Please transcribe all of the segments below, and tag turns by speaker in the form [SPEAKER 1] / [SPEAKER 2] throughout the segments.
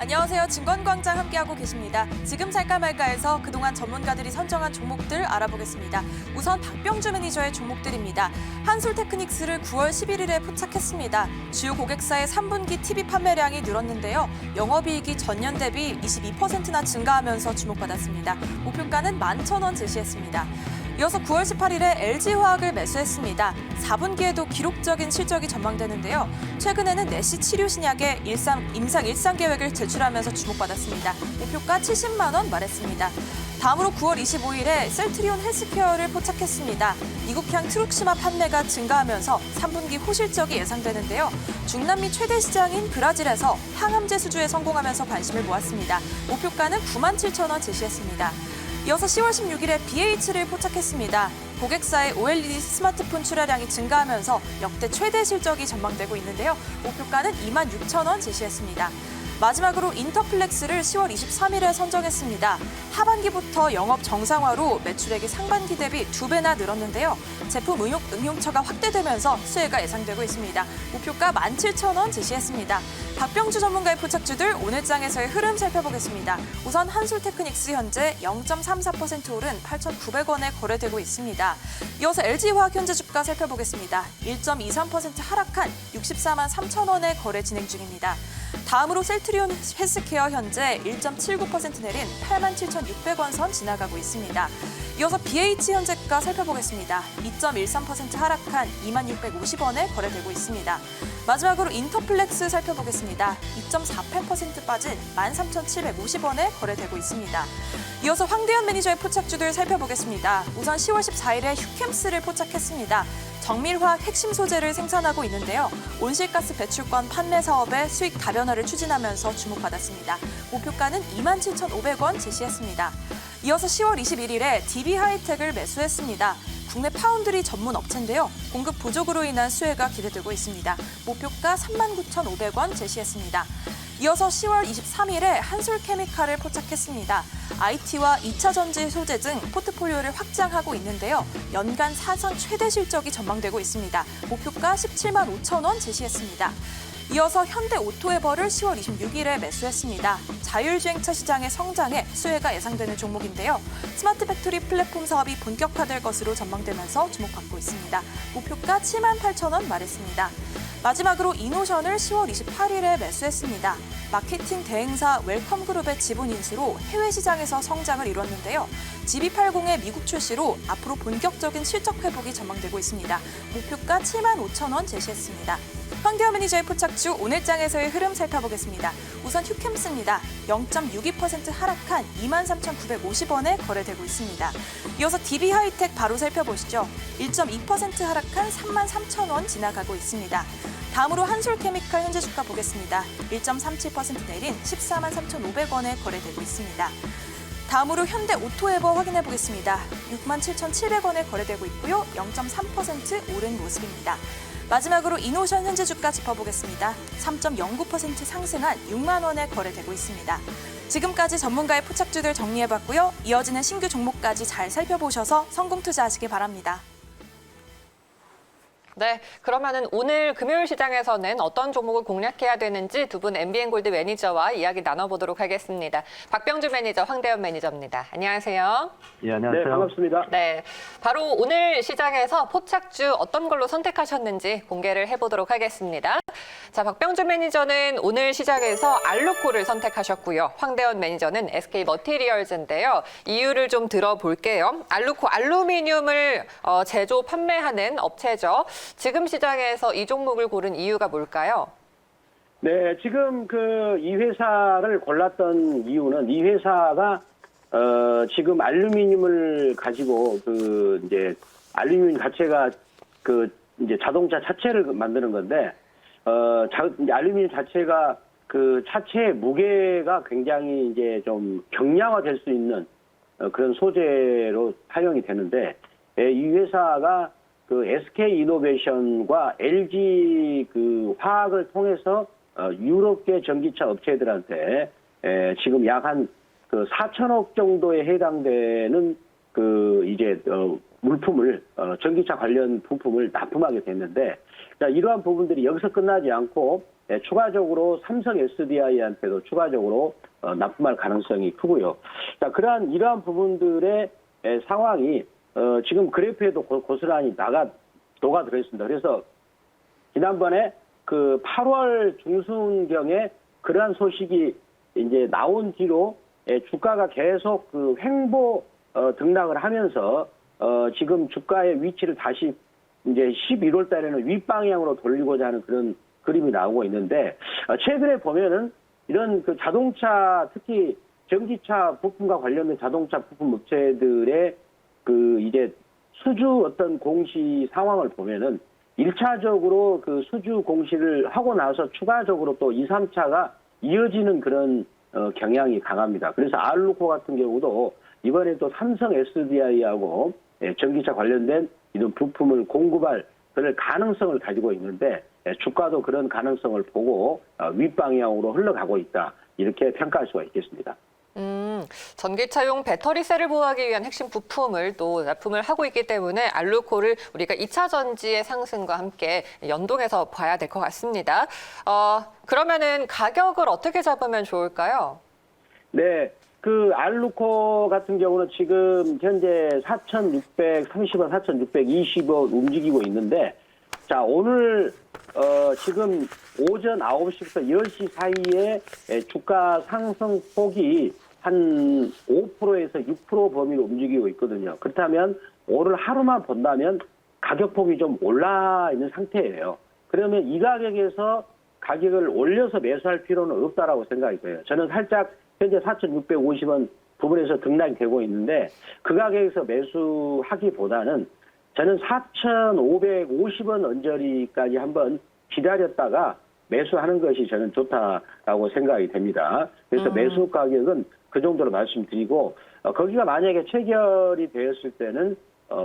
[SPEAKER 1] 안녕하세요. 증권광장 함께하고 계십니다. 지금 살까 말까에서 그동안 전문가들이 선정한 종목들 알아보겠습니다. 우선 박병주 매니저의 종목들입니다. 한솔테크닉스를 9월 11일에 포착했습니다. 주요 고객사의 3분기 TV 판매량이 늘었는데요. 영업이익이 전년 대비 22%나 증가하면서 주목받았습니다. 목표가는 11,000원 제시했습니다. 이어서 9월 18일에 LG화학을 매수했습니다. 4분기에도 기록적인 실적이 전망되는데요. 최근에는 내시 치료 신약의 임상 일상 계획을 제출하면서 주목받았습니다. 목표가 70만 원 말했습니다. 다음으로 9월 25일에 셀트리온 헬스케어를 포착했습니다. 미국향 트룩시마 판매가 증가하면서 3분기 호실적이 예상되는데요. 중남미 최대 시장인 브라질에서 항암제 수주에 성공하면서 관심을 모았습니다. 목표가는 97,000원 제시했습니다. 이어서 10월 16일에 BH를 포착했습니다. 고객사의 OLED 스마트폰 출하량이 증가하면서 역대 최대 실적이 전망되고 있는데요. 목표가는 26,000원 제시했습니다. 마지막으로 인터플렉스를 10월 23일에 선정했습니다. 하반기부터 영업 정상화로 매출액이 상반기 대비 2배나 늘었는데요. 제품 응용처가 확대되면서 수혜가 예상되고 있습니다. 목표가 17,000원 제시했습니다. 박병주 전문가의 포착주들 오늘 장에서의 흐름 살펴보겠습니다. 우선 한솔테크닉스 현재 0.34% 오른 8,900원에 거래되고 있습니다. 이어서 LG화학 현재 주가 살펴보겠습니다. 1.23% 하락한 64만 3천원에 거래 진행 중입니다. 다음으로 셀트리온 헬스케어 현재 1.79% 내린 87,600원 선 지나가고 있습니다. 이어서 BH 현재가 살펴보겠습니다. 2.13% 하락한 2650원에 거래되고 있습니다. 마지막으로 인터플렉스 살펴보겠습니다. 2.48% 빠진 13,750원에 거래되고 있습니다. 이어서 황대현 매니저의 포착주들 살펴보겠습니다. 우선 10월 14일에 휴캠스를 포착했습니다. 정밀화학 핵심 소재를 생산하고 있는데요. 온실가스 배출권 판매 사업의 수익 다변화를 추진하면서 주목받았습니다. 목표가는 27,500원 제시했습니다. 이어서 10월 21일에 DB하이텍을 매수했습니다. 국내 파운드리 전문 업체인데요. 공급 부족으로 인한 수혜가 기대되고 있습니다. 목표가 39,500원 제시했습니다. 이어서 10월 23일에 한솔케미칼을 포착했습니다. IT와 2차 전지 소재 등 포트폴리오를 확장하고 있는데요. 연간 사상 최대 실적이 전망되고 있습니다. 목표가 17만 5천원 제시했습니다. 이어서 현대오토에버를 10월 26일에 매수했습니다. 자율주행차 시장의 성장에 수혜가 예상되는 종목인데요. 스마트 팩토리 플랫폼 사업이 본격화될 것으로 전망되면서 주목받고 있습니다. 목표가 7만 8천원 말했습니다. 마지막으로 이노션을 10월 28일에 매수했습니다. 마케팅 대행사 웰컴그룹의 지분 인수로 해외 시장에서 성장을 이뤘는데요. GB80의 미국 출시로 앞으로 본격적인 실적 회복이 전망되고 있습니다. 목표가 7만 5천원 제시했습니다. 황대현 매니저의 포착주 오늘 장에서의 흐름 살펴보겠습니다. 우선 휴캠스입니다. 0.62% 하락한 23,950원에 거래되고 있습니다. 이어서 DB하이텍 바로 살펴보시죠. 1.2% 하락한 33,000원 지나가고 있습니다. 다음으로 한솔케미칼 현재 주가 보겠습니다. 1.37% 내린 14만 3,500원에 거래되고 있습니다. 다음으로 현대오토에버 확인해 보겠습니다. 67,700원에 거래되고 있고요. 0.3% 오른 모습입니다. 마지막으로 이노션 현재 주가 짚어보겠습니다. 3.09% 상승한 6만 원에 거래되고 있습니다. 지금까지 전문가의 포착주들 정리해봤고요. 이어지는 신규 종목까지 잘 살펴보셔서 성공 투자하시기 바랍니다.
[SPEAKER 2] 네, 그러면은 오늘 금요일 시장에서는 어떤 종목을 공략해야 되는지 두 분 MBN골드 매니저와 이야기 나눠보도록 하겠습니다. 박병주 매니저, 황대현 매니저입니다. 안녕하세요.
[SPEAKER 3] 예, 안녕하세요.
[SPEAKER 4] 네, 반갑습니다.
[SPEAKER 2] 네, 바로 오늘 시장에서 포착주 어떤 걸로 선택하셨는지 공개를 해보도록 하겠습니다. 자, 박병주 매니저는 오늘 시장에서 알루코를 선택하셨고요. 황대현 매니저는 SK머티리얼즈인데요. 이유를 좀 들어볼게요. 알루코, 알루미늄을 제조, 판매하는 업체죠. 지금 시장에서 이 종목을 고른 이유가 뭘까요?
[SPEAKER 4] 네, 지금 이 회사를 골랐던 이유는 이 회사가 지금 알루미늄을 가지고 이제 알루미늄 자체가 이제 자동차 차체를 만드는 건데 이제 알루미늄 자체가 차체의 무게가 굉장히 이제 좀 경량화될 수 있는 그런 소재로 사용이 되는데 이 회사가 SK 이노베이션과 LG 화학을 통해서 유럽계 전기차 업체들한테 지금 약 한 4천억 정도에 해당되는 이제 물품을 전기차 관련 부품을 납품하게 됐는데, 자, 이러한 부분들이 여기서 끝나지 않고 추가적으로 삼성 SDI한테도 추가적으로 납품할 가능성이 크고요. 자, 이러한 부분들의 상황이 지금 그래프에도 고스란히 녹아 들어있습니다. 그래서 지난번에 그 8월 중순경에 그러한 소식이 이제 나온 뒤로 주가가 계속 그 횡보 등락을 하면서 지금 주가의 위치를 다시 이제 11월 달에는 윗방향으로 돌리고자 하는 그런 그림이 나오고 있는데 최근에 보면은 이런 그 자동차 특히 전기차 부품과 관련된 자동차 부품 업체들의 그 이제 수주 어떤 공시 상황을 보면은 1차적으로 그 수주 공시를 하고 나서 추가적으로 또 2, 3차가 이어지는 그런 경향이 강합니다. 그래서 알루코 같은 경우도 이번에 또 삼성 SDI하고 전기차 관련된 이런 부품을 공급할 그럴 가능성을 가지고 있는데 주가도 그런 가능성을 보고 윗방향으로 흘러가고 있다. 이렇게 평가할 수가 있겠습니다.
[SPEAKER 2] 전기차용 배터리셀을 보호하기 위한 핵심 부품을 또 납품을 하고 있기 때문에 알루코를 우리가 2차 전지의 상승과 함께 연동해서 봐야 될 것 같습니다. 그러면은 가격을 어떻게 잡으면 좋을까요?
[SPEAKER 4] 네. 그 알루코 같은 경우는 지금 현재 4,630원, 4,620원 움직이고 있는데 자, 오늘 지금 오전 9시부터 10시 사이에 주가 상승폭이 한 5%에서 6% 범위로 움직이고 있거든요. 그렇다면 오늘 하루만 본다면 가격폭이 좀 올라 있는 상태예요. 그러면 이 가격에서 가격을 올려서 매수할 필요는 없다라고 생각이 돼요. 저는 살짝 현재 4,650원 부분에서 등락이 되고 있는데 그 가격에서 매수하기보다는 저는 4,550원 언저리까지 한번 기다렸다가 매수하는 것이 저는 좋다라고 생각이 됩니다. 그래서 매수 가격은 그 정도로 말씀드리고 거기가 만약에 체결이 되었을 때는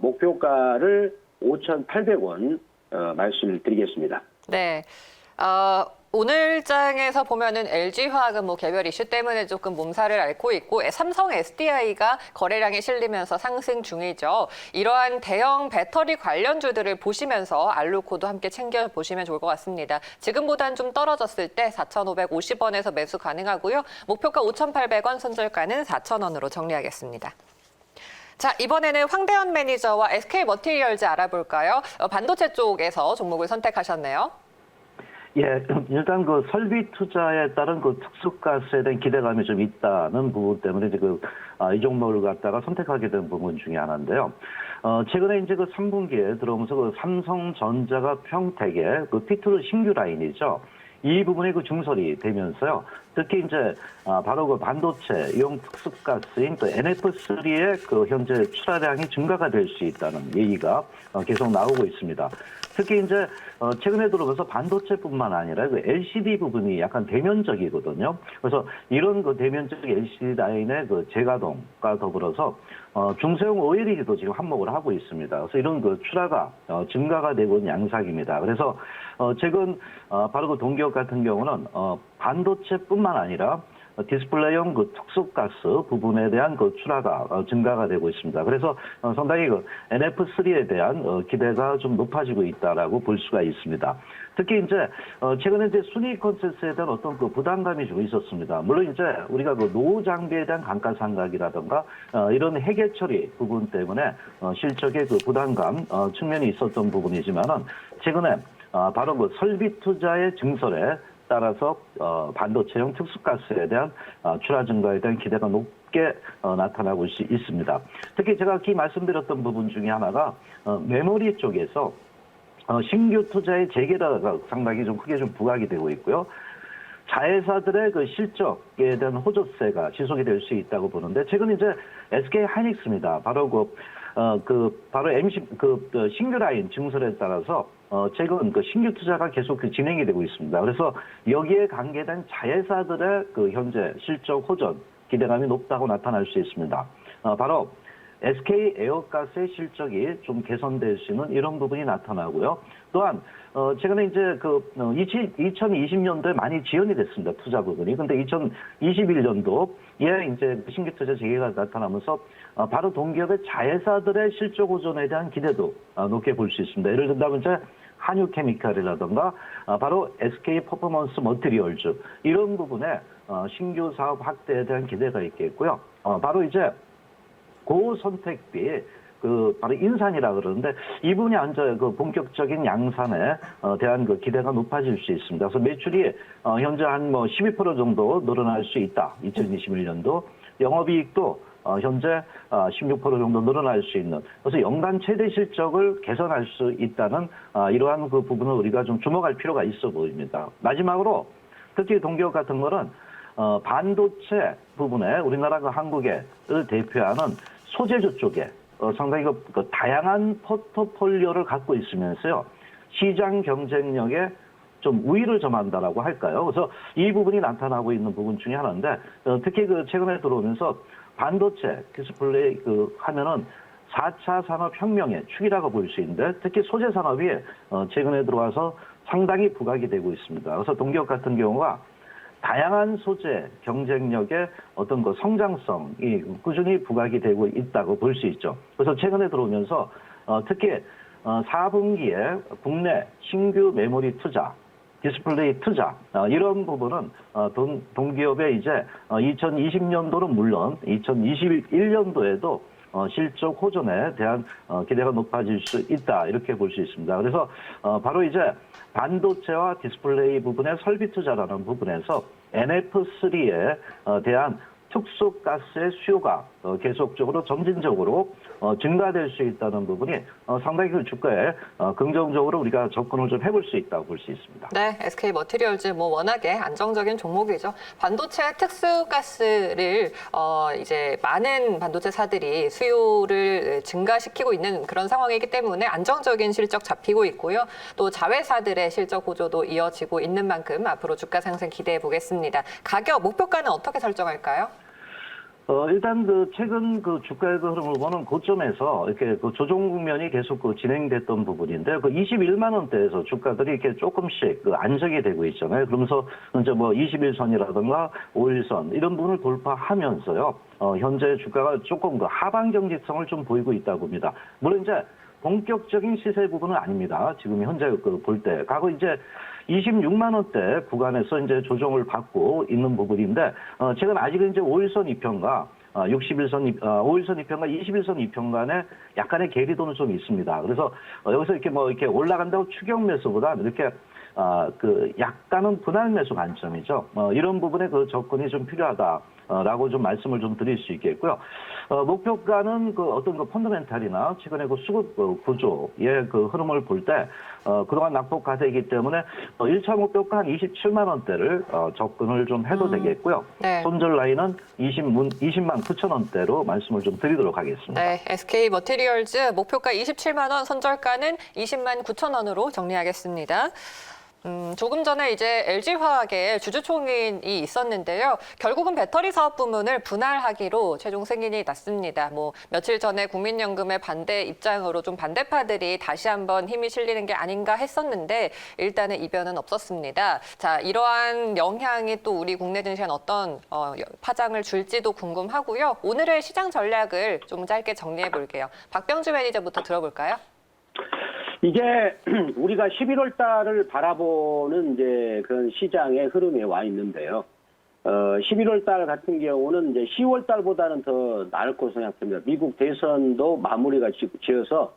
[SPEAKER 4] 목표가를 5,800원 말씀을 드리겠습니다.
[SPEAKER 2] 네. 오늘 장에서 보면은 LG화학은 뭐 개별 이슈 때문에 조금 몸살을 앓고 있고 삼성 SDI가 거래량이 실리면서 상승 중이죠. 이러한 대형 배터리 관련주들을 보시면서 알루코도 함께 챙겨 보시면 좋을 것 같습니다. 지금보단 좀 떨어졌을 때 4,550원에서 매수 가능하고요. 목표가 5,800원, 손절가는 4,000원으로 정리하겠습니다. 자, 이번에는 황대현 매니저와 SK머티리얼즈 알아볼까요? 반도체 쪽에서 종목을 선택하셨네요.
[SPEAKER 3] 예, 일단 그 설비 투자에 따른 그 특수가스에 대한 기대감이 좀 있다는 부분 때문에 지금 이 종목을 갖다가 선택하게 된 부분 중에 하나인데요. 최근에 이제 그 3분기에 들어오면서 그 삼성전자가 평택에 그 P2 신규 라인이죠. 이 부분이 그 증설이 되면서요. 특히 이제 바로 그 반도체용 특수가스인 또 NF3의 그 현재 출하량이 증가가 될 수 있다는 얘기가 계속 나오고 있습니다. 특히 이제 최근에 들어오면서 반도체뿐만 아니라 그 LCD 부분이 약간 대면적이거든요. 그래서 이런 그 대면적 LCD 라인의 그 재가동과 더불어서 중소형 OLED도 지금 한몫을 하고 있습니다. 그래서 이런 그 출하가 증가가 되고 있는 양상입니다. 그래서 최근 바로 그 동기업 같은 경우는 반도체뿐만 아니라 디스플레이용 그 특수가스 부분에 대한 그 출하가 증가가 되고 있습니다. 그래서 상당히 그 NF3에 대한 기대가 좀 높아지고 있다라고 볼 수가 있습니다. 특히 이제 최근에 이제 순위 컨센서스에 대한 어떤 그 부담감이 좀 있었습니다. 물론 이제 우리가 그 노후 장비에 대한 감가상각이라든가 이런 해계 처리 부분 때문에 실적의 그 부담감 측면이 있었던 부분이지만은 최근에 바로 그 설비 투자의 증설에 따라서 반도체용 특수가스에 대한 출하 증가에 대한 기대가 높게 나타나고 있습니다. 특히 제가 말씀드렸던 부분 중에 하나가 메모리 쪽에서 신규 투자의 재개라가 상당히 좀 크게 좀 부각이 되고 있고요. 자회사들의 그 실적에 대한 호조세가 지속이 될 수 있다고 보는데 최근 이제 SK 하이닉스입니다. 바로 바로 신규 라인 증설에 따라서 최근 그 신규 투자가 계속 진행이 되고 있습니다. 그래서 여기에 관계된 자회사들의 그 현재 실적 호전 기대감이 높다고 나타날 수 있습니다. 바로 SK 에어가스의 실적이 좀 개선될 수 있는 이런 부분이 나타나고요. 또한 최근에 이제 2020년도에 많이 지연이 됐습니다. 투자 부분이. 근데 2021년도에 이제 신규 투자 재개가 나타나면서 바로 동기업의 자회사들의 실적 호전에 대한 기대도 높게 볼 수 있습니다. 예를 든다면 이제 한유케미칼이라든가 바로 SK 퍼포먼스 머티리얼즈 이런 부분에 신규 사업 확대에 대한 기대가 있겠고요. 바로 이제 고선택비 바로 인산이라 그러는데 이 부분이 그 본격적인 양산에 대한 그 기대가 높아질 수 있습니다. 그래서 매출이 현재 한 12% 정도 늘어날 수 있다. 2021년도 영업이익도 현재 16% 정도 늘어날 수 있는, 그래서 연간 최대 실적을 개선할 수 있다는 이러한 그 부분을 우리가 좀 주목할 필요가 있어 보입니다. 마지막으로 특히 동기업 같은 거는 반도체 부분에 우리나라가 한국을 대표하는 소재주 쪽에 상당히 그 다양한 포트폴리오를 갖고 있으면서요, 시장 경쟁력에 좀 우위를 점한다라고 할까요? 그래서 이 부분이 나타나고 있는 부분 중에 하나인데, 특히 그 최근에 들어오면서 반도체 디스플레이 하면은 4차 산업혁명의 축이라고 볼 수 있는데, 특히 소재 산업이 최근에 들어와서 상당히 부각이 되고 있습니다. 그래서 동기업 같은 경우가 다양한 소재 경쟁력의 어떤 그 성장성이 꾸준히 부각이 되고 있다고 볼 수 있죠. 그래서 최근에 들어오면서 특히 4분기에 국내 신규 메모리 투자, 디스플레이 투자 이런 부분은 동기업의 이제 2020년도는 물론 2021년도에도 실적 호전에 대한 기대가 높아질 수 있다, 이렇게 볼 수 있습니다. 그래서 바로 이제 반도체와 디스플레이 부분의 설비 투자라는 부분에서 NF3에 대한 특수가스의 수요가 계속적으로 점진적으로 증가될 수 있다는 부분이 상당히 그 주가에 긍정적으로 우리가 접근을 좀 해볼 수 있다고 볼 수 있습니다.
[SPEAKER 2] 네, SK 머티리얼즈 워낙에 안정적인 종목이죠. 반도체 특수가스를 이제 많은 반도체사들이 수요를 증가시키고 있는 그런 상황이기 때문에 안정적인 실적 잡히고 있고요. 또 자회사들의 실적 호조도 이어지고 있는 만큼 앞으로 주가 상승 기대해 보겠습니다. 가격 목표가는 어떻게 설정할까요?
[SPEAKER 3] 일단 최근 주가의 흐름을 보는 고점에서 이렇게 조정 국면이 계속 진행됐던 부분인데, 21만 원대에서 주가들이 이렇게 조금씩 안정이 되고 있잖아요. 그러면서 이제 21선이라든가 5일선 이런 부분을 돌파하면서요, 현재 주가가 조금 하방 경직성을 좀 보이고 있다고 봅니다. 물론 이제 본격적인 시세 부분은 아닙니다. 지금 현재 볼 때. 과거 이제 26만 원대 구간에서 이제 조정을 받고 있는 부분인데, 최근 아직은 이제 5일선 이평과 5일선 이평과 21선 이평 간에 약간의 괴리도는 좀 있습니다. 그래서 여기서 이렇게 올라간다고 추격 매수보다는 이렇게 약간은 분할 매수 관점이죠. 이런 부분에 접근이 좀 필요하다라고 좀 말씀을 좀 드릴 수 있겠고요. 목표가는 어떤 펀더멘탈이나 최근에 수급 구조의 흐름을 볼 때 그동안 낙폭 과대이기 때문에 1차 목표가 한 27만 원대를 접근을 좀 해도 되겠고요.
[SPEAKER 2] 네.
[SPEAKER 3] 손절 라인은 20만 9천 원대로 말씀을 좀 드리도록 하겠습니다.
[SPEAKER 2] 네, SK 머티리얼즈 목표가 27만 원, 손절가는 20만 9천 원으로 정리하겠습니다. 조금 전에 이제 LG화학의 주주총회이 있었는데요. 결국은 배터리 사업 부문을 분할하기로 최종 승인이 났습니다. 며칠 전에 국민연금의 반대 입장으로 좀 반대파들이 다시 한번 힘이 실리는 게 아닌가 했었는데 일단은 이변은 없었습니다. 자, 이러한 영향이 또 우리 국내 증시엔 어떤 파장을 줄지도 궁금하고요. 오늘의 시장 전략을 좀 짧게 정리해 볼게요. 박병주 매니저부터 들어볼까요?
[SPEAKER 4] 이게 우리가 11월 달을 바라보는 이제 그런 시장의 흐름에 와 있는데요. 11월 달 같은 경우는 이제 10월 달보다는 더 나을 것으로 생각됩니다. 미국 대선도 마무리가 지어서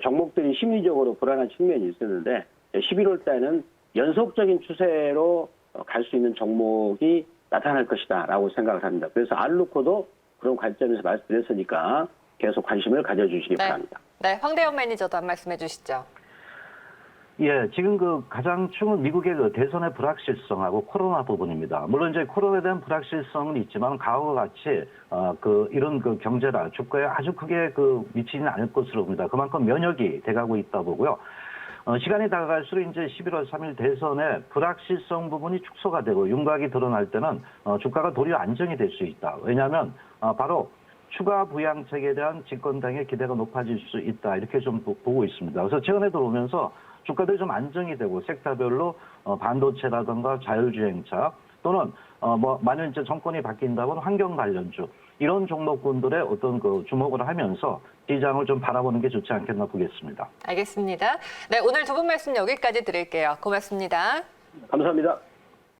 [SPEAKER 4] 종목들이 심리적으로 불안한 측면이 있었는데 11월 달에는 연속적인 추세로 갈 수 있는 종목이 나타날 것이다라고 생각을 합니다. 그래서 알루코도 그런 관점에서 말씀드렸으니까 계속 관심을 가져주시기 바랍니다.
[SPEAKER 2] 네, 황대현 매니저도 한 말씀 해주시죠.
[SPEAKER 3] 예, 지금 가장 중은 미국의 대선의 불확실성하고 코로나 부분입니다. 물론 이제 코로나에 대한 불확실성은 있지만 과거와 같이 이런 경제나 주가에 아주 크게 미치지는 않을 것으로 봅니다. 그만큼 면역이 돼가고 있다 보고요. 시간이 다가갈수록 이제 11월 3일 대선의 불확실성 부분이 축소가 되고 윤곽이 드러날 때는 주가가 도리어 안정이 될 수 있다. 왜냐하면 바로 추가 부양책에 대한 집권당의 기대가 높아질 수 있다. 이렇게 좀 보고 있습니다. 그래서 최근에 들어오면서 주가들이 좀 안정이 되고 섹터별로 반도체라든가 자율주행차 또는 만약 이제 정권이 바뀐다면 환경 관련주 이런 종목군들의 어떤 그 주목을 하면서 시장을 좀 바라보는 게 좋지 않겠나 보겠습니다.
[SPEAKER 2] 알겠습니다. 네, 오늘 두 분 말씀 여기까지 드릴게요. 고맙습니다.
[SPEAKER 4] 감사합니다.